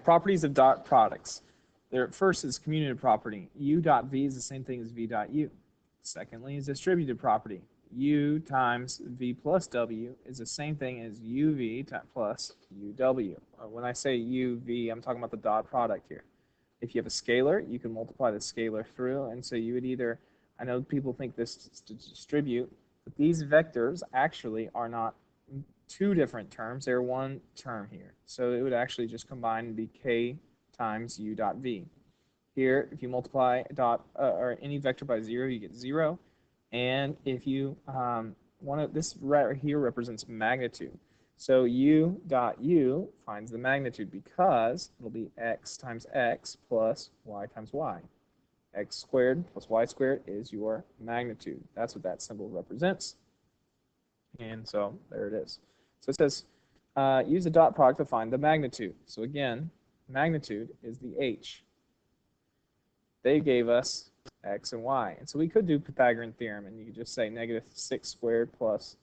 properties of dot products. First is commutative property. U dot V is the same thing as V dot U. Secondly is distributive property. U times V plus W is the same thing as UV plus UW. When I say UV, I'm talking about the dot product here. If you have a scalar, you can multiply the scalar through, and so you would either, I know people think this is to distribute, but these vectors actually are not two different terms, they're one term here. So it would actually just combine and be K times U dot V. Here, if you multiply dot or any vector by 0, you get 0. And if you this right here represents magnitude. So U dot U finds the magnitude because it'll be x times x plus y times y. X squared plus y squared is your magnitude. That's what that symbol represents. And so there it is. So it says use the dot product to find the magnitude. So again, magnitude is the h. They gave us x and y. And so we could do Pythagorean theorem, and you could just say negative 6 squared plus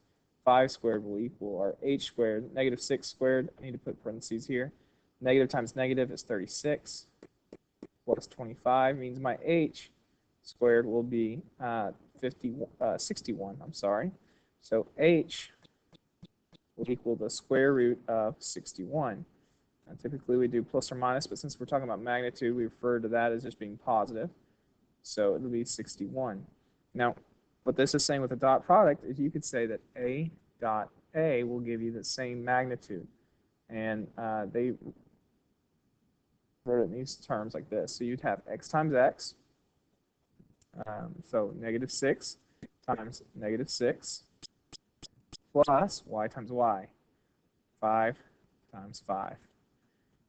5 squared will equal our h squared. Negative 6 squared, I need to put parentheses here. Negative times negative is 36 plus 25 means my h squared will be 61. I'm sorry. So h will equal the square root of 61. Now, typically we do plus or minus, but since we're talking about magnitude, we refer to that as just being positive. So it'll be 61. Now, what this is saying with a dot product is you could say that A dot A will give you the same magnitude. And they wrote it in these terms like this. So you'd have x times x. So negative 6 times negative 6 plus y times y. 5 times 5.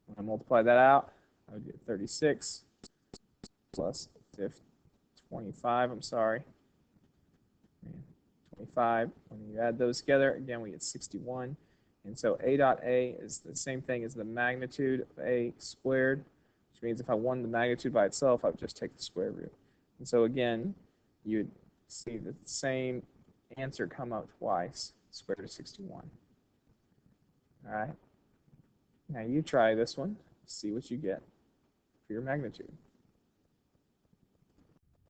When I multiply that out, I would get 36 plus 25, I'm sorry. 25. When you add those together, again, we get 61. And so A dot A is the same thing as the magnitude of A squared, which means if I wanted the magnitude by itself, I would just take the square root. And so again, you'd see the same answer come out twice, square root of 61. All right. Now you try this one, see what you get for your magnitude.